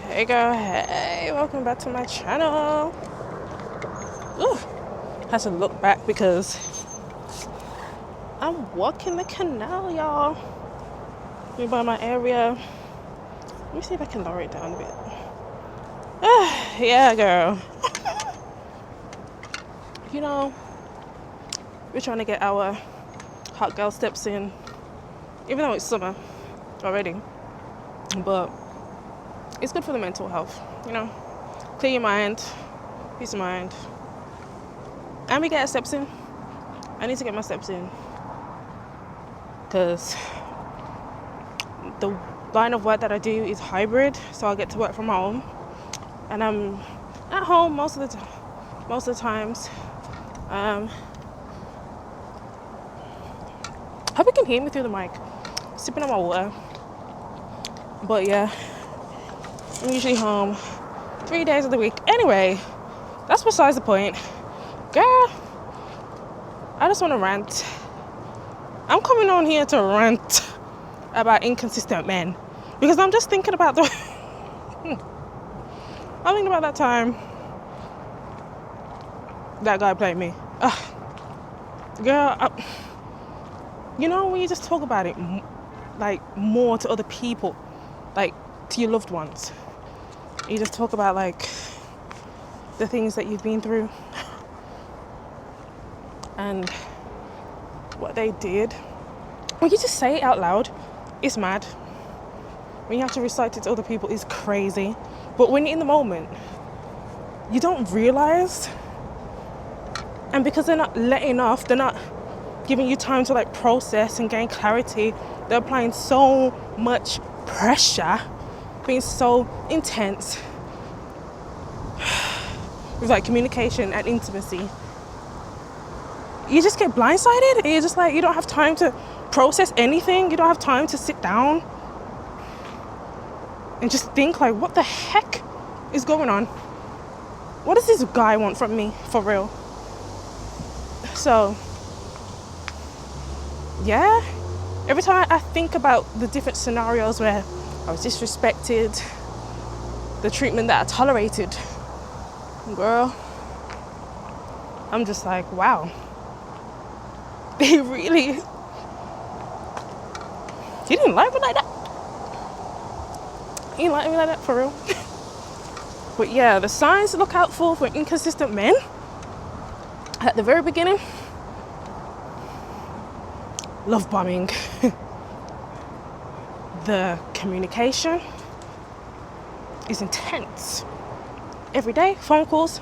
Hey girl, hey, welcome back to my channel. Ooh, had to look back because I'm walking the canal, y'all. We're by my area. Let me see if I can lower it down a bit. Yeah, girl. You know, we're trying to get our hot girl steps in, even though it's summer already. But it's good for the mental health, you know. Clear your mind, peace of mind. And we get our steps in. I need to get my steps in because the line of work that I do is hybrid, so I get to work from home, and I'm at home most of the times. Hope you can hear me through the mic. Sipping on my water. But yeah, I'm usually home 3 days of the week. Anyway, that's besides the point. Girl, I just want to rant. I'm coming on here to rant about inconsistent men because I'm just thinking about I'm thinking about that time that guy played me. Girl, you know when you just talk about it like more to other people, like to your loved ones, you just talk about like the things that you've been through and what they did. When you just say it out loud, it's mad. When you have to recite it to other people, it's crazy. But when you're in the moment, you don't realize. And because they're not letting off, they're not giving you time to like process and gain clarity, they're applying so much pressure, being so intense with like communication and intimacy. You just get blindsided and you're just like, you don't have time to process anything. You don't have time to sit down and just think like, what the heck is going on? What does this guy want from me, for real? So, yeah, every time I think about the different scenarios where I was disrespected, the treatment that I tolerated, girl, I'm just like, wow. He didn't like me like that. He didn't like me like that, for real. But yeah, the signs to look out for inconsistent men at the very beginning: love bombing. The communication is intense. Every day, phone calls,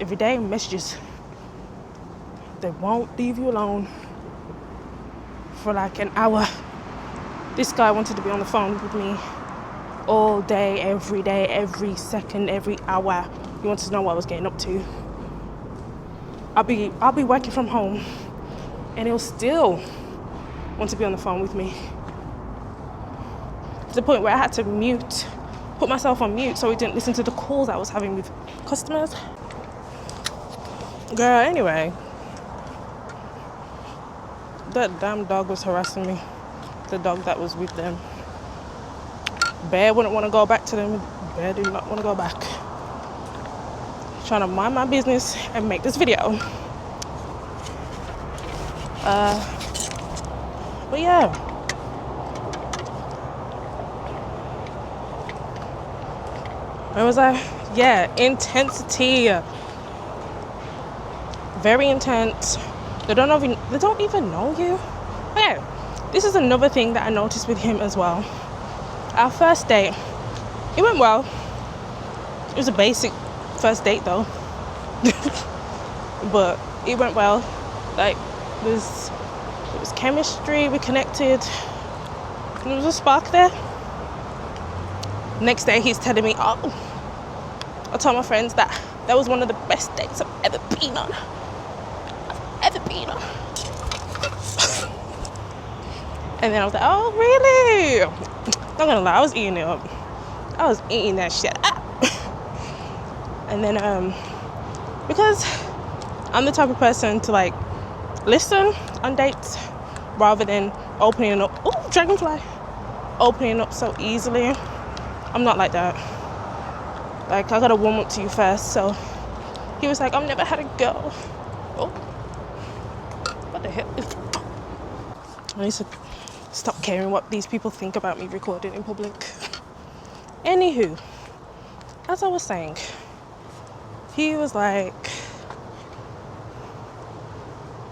every day, messages. They won't leave you alone for like an hour. This guy wanted to be on the phone with me all day, every second, every hour. He wanted to know what I was getting up to. I'll be working from home and he'll still want to be on the phone with me. To the point where I had to put myself on mute so he didn't listen to the calls I was having with customers. Girl, anyway, that damn dog was harassing me. The dog that was with them. Bear wouldn't want to go back to them. Bear did not want to go back. Trying to mind my business and make this video. But yeah. Where was I? Yeah, intensity. Very intense. They don't even know you. Okay, this is another thing that I noticed with him as well. Our first date, it went well. It was a basic first date though. But it went well. Like, it was chemistry, we connected. And there was a spark there. Next day he's telling me, oh, I told my friends that was one of the best dates I've ever been on. And then I was like, oh really? Not gonna lie, I was eating it up. I was eating that shit up. And then because I'm the type of person to like listen on dates rather than opening up, dragonfly, opening up so easily. I'm not like that. Like, I gotta warm up to you first. So he was like, I've never had a girl. Oh, what the hell? I need to stop caring what these people think about me recording in public. Anywho, as I was saying, he was like,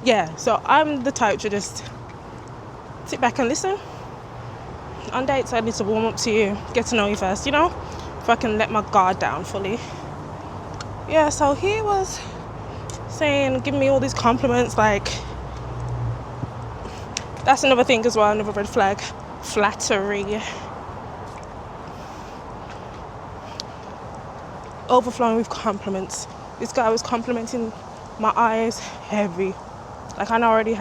yeah, so I'm the type to just sit back and listen. On dates, I need to warm up to you, get to know you first, you know, if I can let my guard down fully. Yeah, so he was saying, giving me all these compliments, like, that's another thing as well, another red flag, flattery. Overflowing with compliments. This guy was complimenting my eyes heavy. Like, I already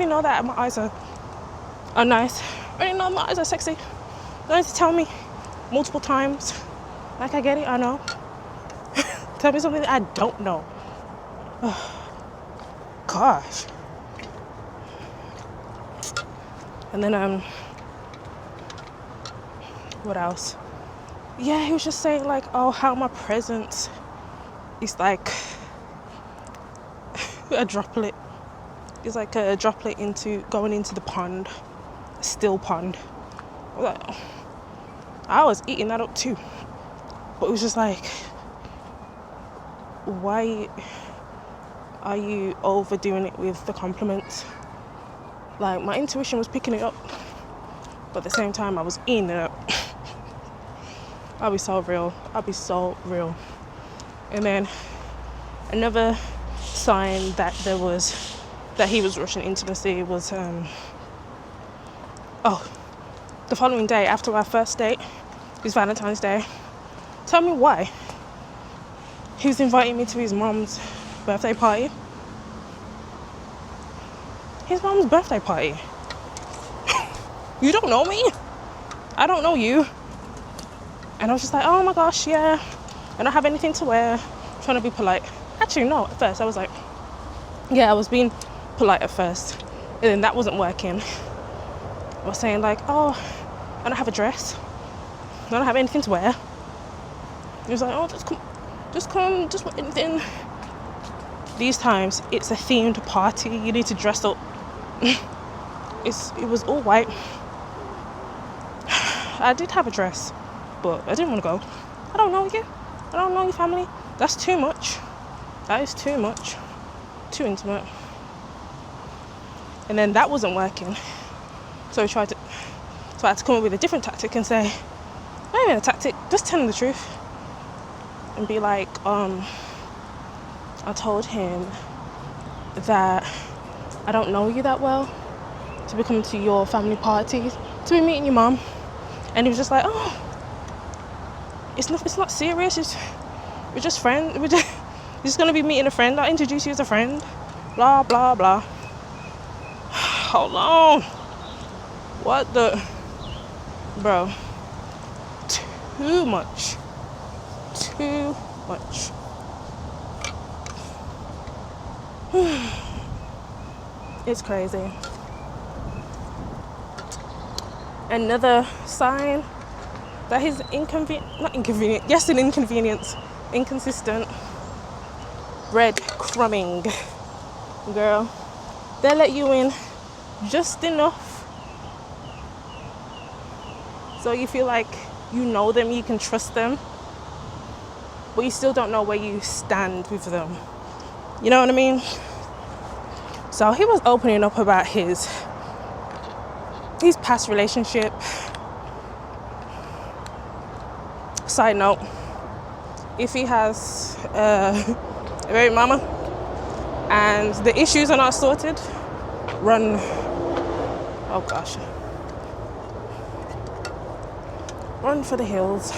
know that my eyes are nice. I already know my eyes are sexy. Don't need to tell me multiple times. Like, I get it, I know. Tell me something that I don't know. Oh, gosh. And then, what else? Yeah, he was just saying, like, oh, how my presence is like a droplet. It's like a droplet going into the pond, a still pond. I was eating that up too. But it was just like, why are you overdoing it with the compliments? Like, my intuition was picking it up, but at the same time I was eating it up. I'll be so real. And then another sign that he was rushing intimacy was the following day after our first date, it was Valentine's Day. Tell me why. He was inviting me to his mom's birthday party. His mom's birthday party. You don't know me. I don't know you. And I was just like, oh my gosh, yeah. I don't have anything to wear. I'm trying to be polite. Actually, no, at first I was like, yeah, I was being polite at first. And then that wasn't working. I was saying like, oh, I don't have a dress. I don't have anything to wear. He was like, oh, just wear anything. These times, it's a themed party. You need to dress up. It was all white. I did have a dress, but I didn't want to go. I don't know you. I don't know your family. That's too much. That is too much. Too intimate. And then that wasn't working. So I had to come up with a different tactic and say, not even a tactic, just tell him the truth. And be like, I told him that I don't know you that well to be coming to your family parties, to be meeting your mom. And he was just like, oh, it's not serious. We're just friends. We're just gonna be meeting a friend. I'll introduce you as a friend. Blah blah blah. Hold on. What the, bro? Too much. It's crazy. Another sign that he's an inconvenience, inconsistent, breadcrumbing. Girl, they let you in just enough so you feel like you know them, you can trust them, but you still don't know where you stand with them. You know what I mean? So he was opening up about his past relationship. Side note, if he has a baby mama and the issues are not sorted, run for the hills.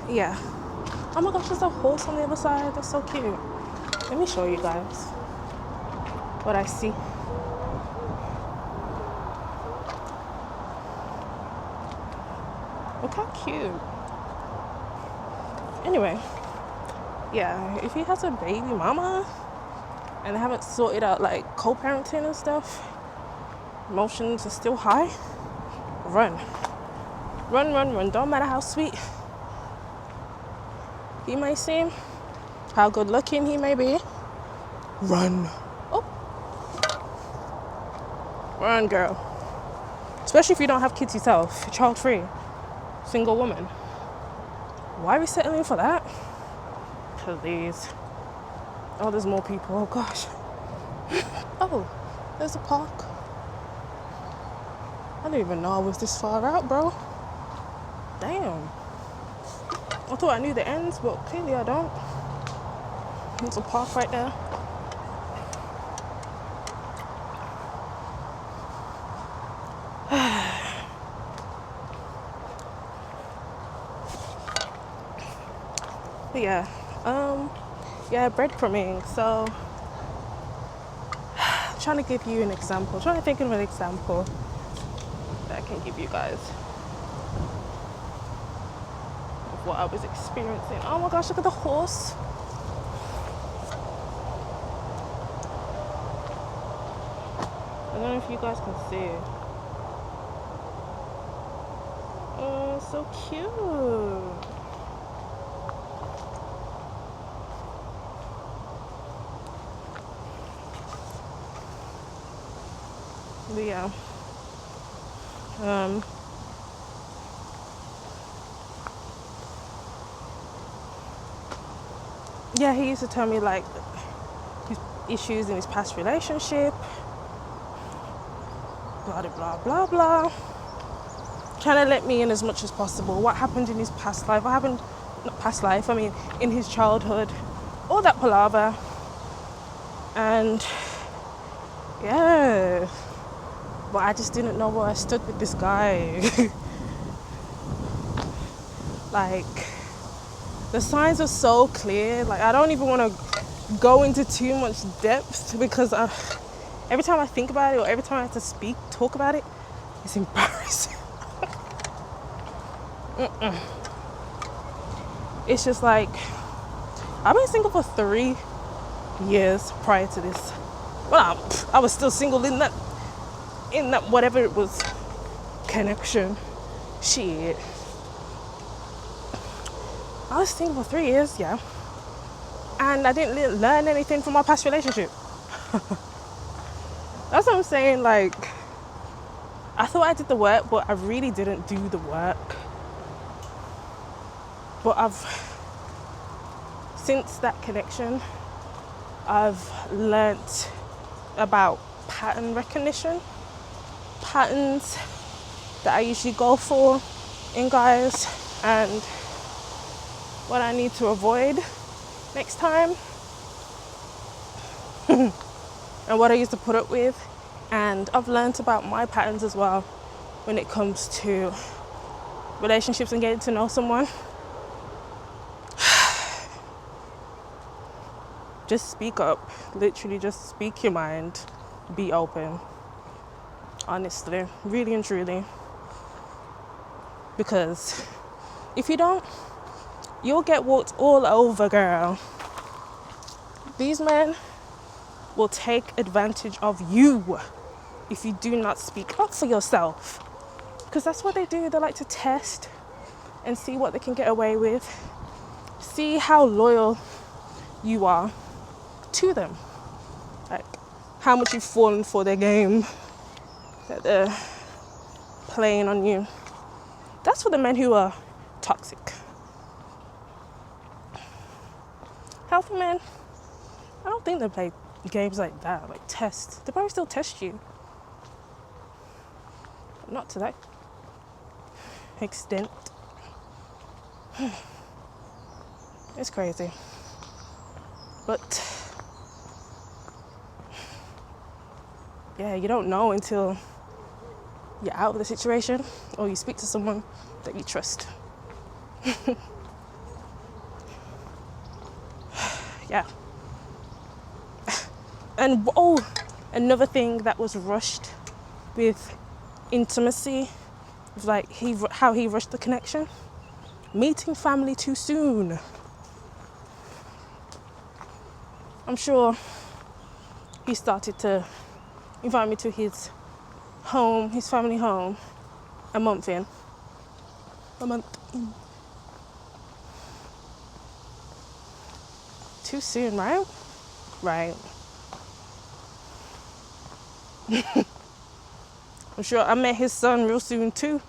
Yeah. Oh my gosh, there's a horse on the other side. That's so cute. Let me show you guys what I see. Look how cute. Anyway, Yeah, if he has a baby mama and they haven't sorted out like co-parenting and stuff, emotions are still high, run. Run, run, run. Don't matter how sweet he may seem, how good looking he may be. Run. Oh. Run, girl. Especially if you don't have kids yourself, you're child-free, single woman. Why are we settling for that? Please. Oh, there's more people. Oh, gosh. Oh, there's a park. I didn't even know I was this far out, bro. Damn. I thought I knew the ends, but clearly I don't. There's a park right there. But yeah, breadcrumbing. So, I'm trying to give you an example. I'm trying to think of an example that I can give you guys of what I was experiencing. Oh my gosh, look at the horse. I don't know if you guys can see it. Oh, so cute. But yeah. Yeah, he used to tell me like his issues in his past relationship, blah blah blah blah. Trying to let me in as much as possible. What happened in his past life? What happened, not past life, I mean in his childhood. All that palaver. And yeah. But I just didn't know where I stood with this guy. Like, the signs are so clear. Like, I don't even want to go into too much depth because every time I think about it or every time I have to talk about it, it's embarrassing. It's just like, I've been single for 3 years prior to this. Well, I was still single in that whatever it was, connection. Shit. I was single for 3 years, yeah. And I didn't learn anything from my past relationship. That's what I'm saying. Like, I thought I did the work, but I really didn't do the work. But since that connection, I've learnt about pattern recognition. Patterns that I usually go for in guys and what I need to avoid next time and what I used to put up with. And I've learned about my patterns as well when it comes to relationships and getting to know someone. Just speak up. Literally just speak your mind. Be open. Honestly, really and truly. Because if you don't, you'll get walked all over, girl. These men will take advantage of you if you do not speak up for yourself. Because that's what they do. They like to test and see what they can get away with. See how loyal you are to them. Like, how much you've fallen for their game that they're playing on you. That's for the men who are toxic. Healthy men, I don't think they play games like that, like test. They probably still test you. But not to that extent. It's crazy. But yeah, you don't know until you're out of the situation or you speak to someone that you trust. Yeah. And another thing that was rushed with intimacy, like how he rushed the connection, meeting family too soon. I'm sure he started to invite me to his home, his family home, a month in. Too soon, right? Right. I'm sure I met his son real soon too.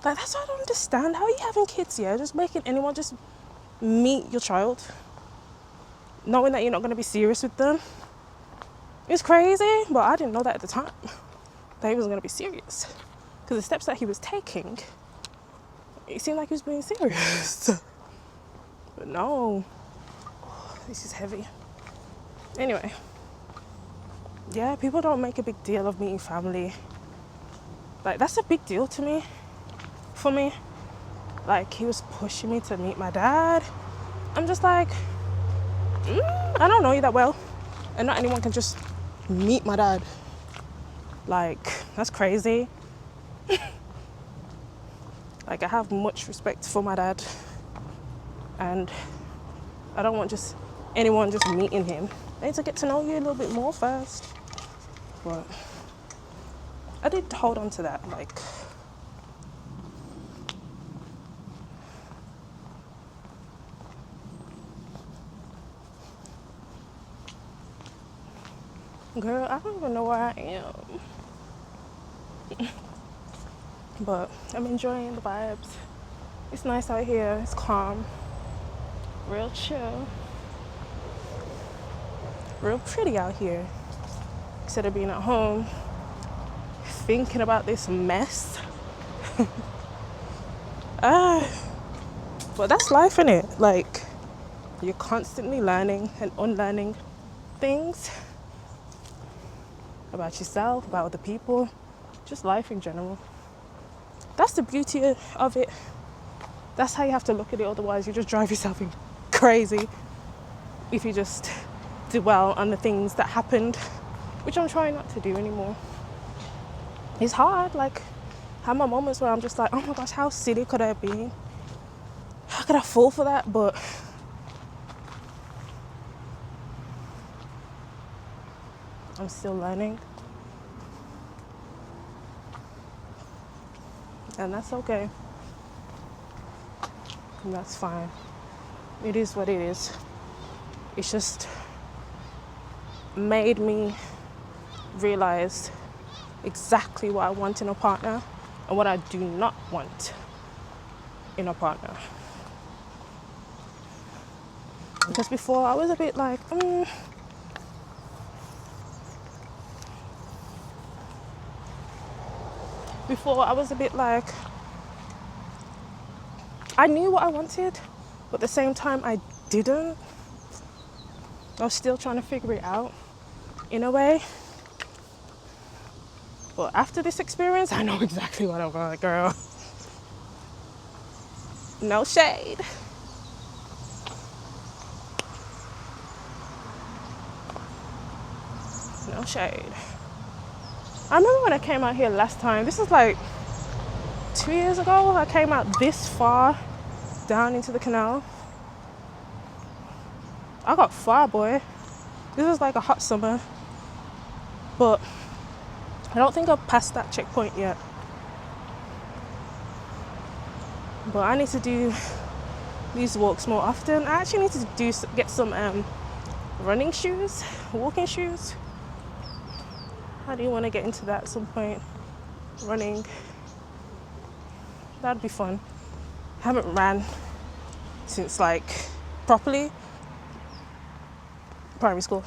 Like, that's why I don't understand. How are you having kids, yeah? Just making anyone just meet your child, knowing that you're not going to be serious with them. It's crazy, but I didn't know that at the time, that he wasn't going to be serious. Because the steps that he was taking, it seemed like he was being serious. But no, this is heavy. Anyway, yeah, people don't make a big deal of meeting family. Like, that's a big deal to me, for me. Like, he was pushing me to meet my dad. I'm just like, I don't know you that well. And not anyone can just meet my dad. Like, that's crazy. Like, I have much respect for my dad. And I don't want just anyone just meeting him. I need to get to know you a little bit more first. But I did hold on to that, like, girl, I don't even know where I am. But I'm enjoying the vibes. It's nice out here, it's calm, real chill, real pretty out here. Instead of being at home, thinking about this mess. But that's life, innit? Like, you're constantly learning and unlearning things about yourself, about other people, just life in general. That's the beauty of it. That's how you have to look at it, otherwise you just drive yourself crazy if you just dwell on the things that happened, which I'm trying not to do anymore. It's hard, like, I have my moments where I'm just like, oh my gosh, how silly could I be? How could I fall for that? But I'm still learning. And that's okay. And that's fine. It is what it is. It's just made me realize exactly what I want in a partner and what I do not want in a partner. Because before I was a bit like, Before I was a bit like, I knew what I wanted, but at the same time I didn't. I was still trying to figure it out in a way. But after this experience, I know exactly what I want, girl. No shade. No shade. I remember when I came out here last time, this is like 2 years ago, I came out this far down into the canal. I got far, boy. This was like a hot summer. But I don't think I've passed that checkpoint yet. But I need to do these walks more often. I actually need to get some running shoes, walking shoes. I do want to get into that at some point. Running. That'd be fun. I haven't ran since like properly primary school.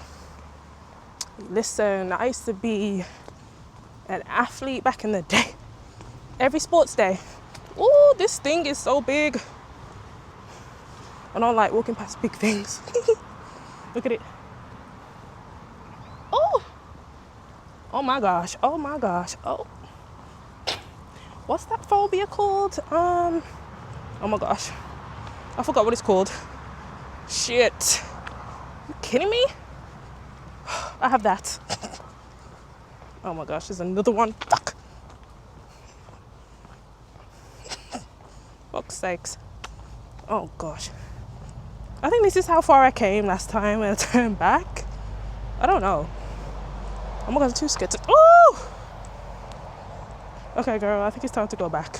Listen, I used to be an athlete back in the day. Every sports day. Ooh, this thing is so big. I don't like walking past big things. Look at it. Oh! Oh my gosh. Oh my gosh. Oh. What's that phobia called? Oh my gosh. I forgot what it's called. Shit. You kidding me? I have that. Oh my gosh, there's another one. Fuck. Fuck's sakes. Oh gosh. I think this is how far I came last time and I turned back. I don't know. Oh my god, I'm too scared to. Oh! Okay, girl, I think it's time to go back.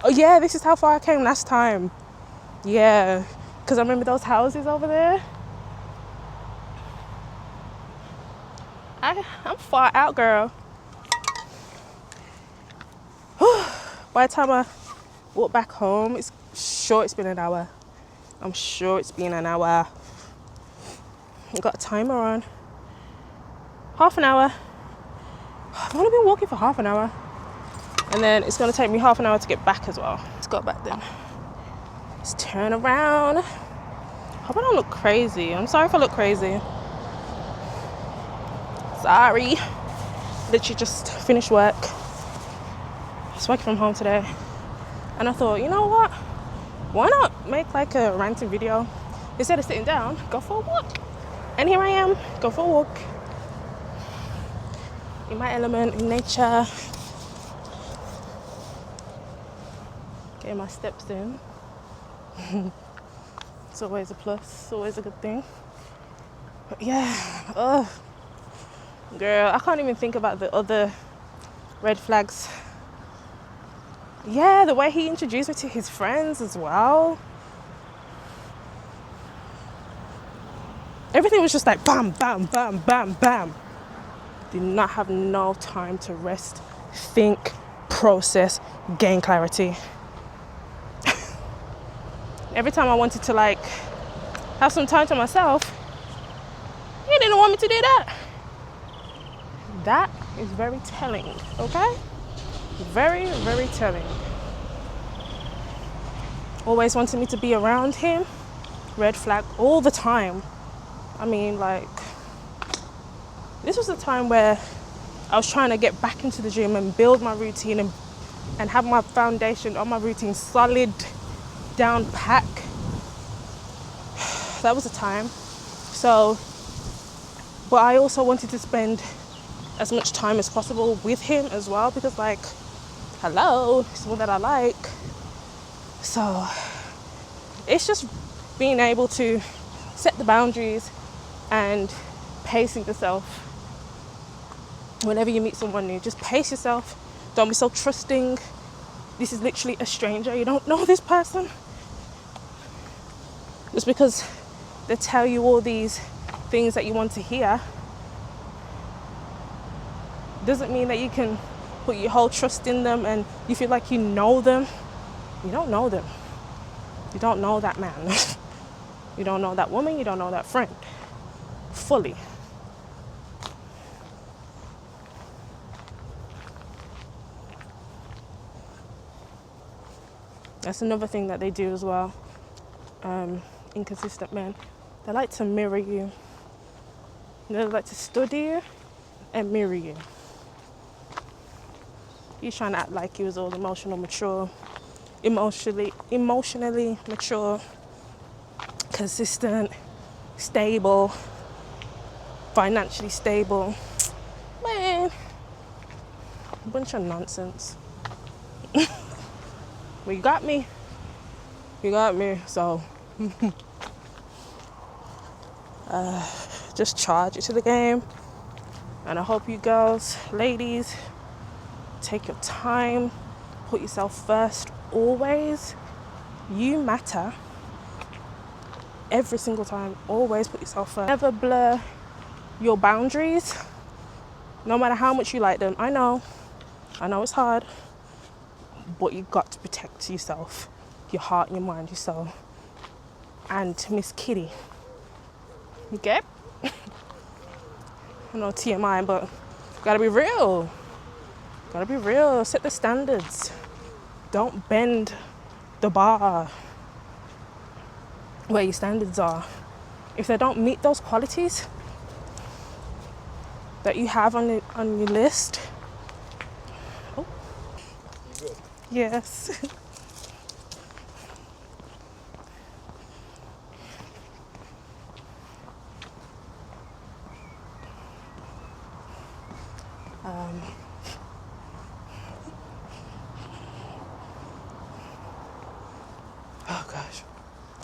Oh yeah, this is how far I came last time. Yeah, because I remember those houses over there. I'm far out, girl. By the time I walk back home, it's been an hour. I'm sure it's been an hour. I've got a timer on. Half an hour. I've only been walking for half an hour. And then it's gonna take me half an hour to get back as well. Let's go back then. Let's turn around. Hope I don't look crazy. I'm sorry if I look crazy. Sorry. Literally just finished work. I was working from home today. And I thought, you know what? Why not make like a ranting video? Instead of sitting down, go for a walk. And here I am, go for a walk. In my element, in nature. Getting my steps in. It's always a plus, it's always a good thing. But yeah, girl, I can't even think about the other red flags. Yeah, the way he introduced me to his friends as well. Everything was just like bam, bam, bam, bam, bam. Did not have no time to rest, think, process, gain clarity. Every time I wanted to like have some time to myself, he didn't want me to do that. That is very telling, okay? Very, very telling. Always wanted me to be around him. Red flag all the time. I mean, like, this was a time where I was trying to get back into the gym and build my routine and have my foundation on my routine solid, down pack. That was a time. So, but I also wanted to spend as much time as possible with him as well, because like, hello, it's someone that I like. So it's just being able to set the boundaries and pacing yourself. Whenever you meet someone new, just pace yourself. Don't be so trusting. This is literally a stranger. You don't know this person. Just because they tell you all these things that you want to hear doesn't mean that you can put your whole trust in them and you feel like you know them. You don't know them. You don't know that man. You don't know that woman. You don't know that friend fully. That's another thing that they do as well. Inconsistent men. They like to mirror you. They like to study you and mirror you. He's trying to act like he was all emotionally mature, consistent, stable, financially stable. Man, a bunch of nonsense. Well, you got me. So just charge it to the game. And I hope you girls, ladies, take your time, put yourself first always. You matter. Every single time, always put yourself first. Never blur your boundaries, no matter how much you like them. I know it's hard, but you got to protect yourself, your heart, your mind, your soul. And Miss Kitty, okay? I know TMI, but gotta be real. Gotta be real. Set the standards. Don't bend the bar where your standards are. If they don't meet those qualities that you have on your list. Oh. Yes.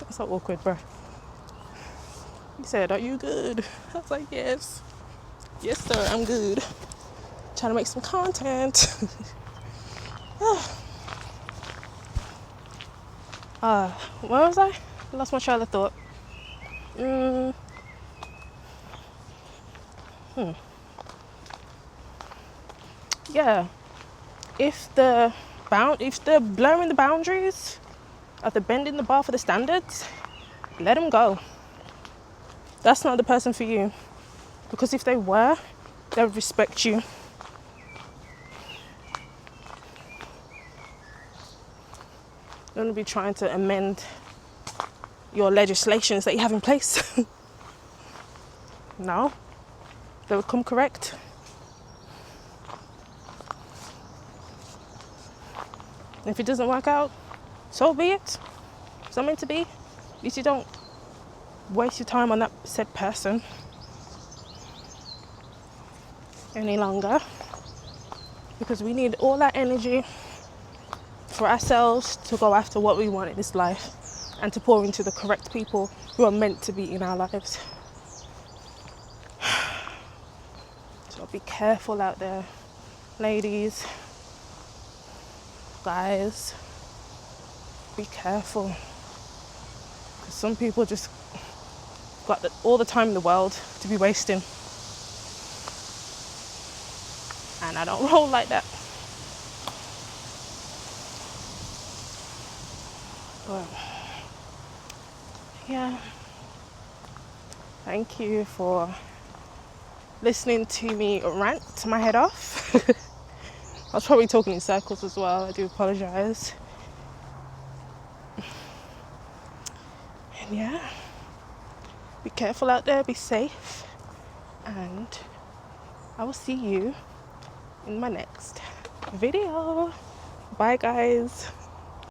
It's so awkward, bro. He said, "Are you good?" I was like, "Yes. Yes, sir, I'm good. Trying to make some content." Where was I? Lost my train of thought. Yeah. If they're blurring the boundaries, if they're bending the bar for the standards, let them go. That's not the person for you. Because if they were, they would respect you. You're going to be trying to amend your legislations that you have in place. No, they would come correct. If it doesn't work out, so be it. It's not meant to be. At least you don't waste your time on that said person any longer, because we need all that energy for ourselves to go after what we want in this life and to pour into the correct people who are meant to be in our lives. So be careful out there, ladies, guys. Be careful, because some people just got all the time in the world to be wasting, and I don't roll like that. But yeah, thank you for listening to me rant my head off. I was probably talking in circles as well. I do apologize. And yeah, be careful out there, be safe, and I will see you in my next video. Bye, guys.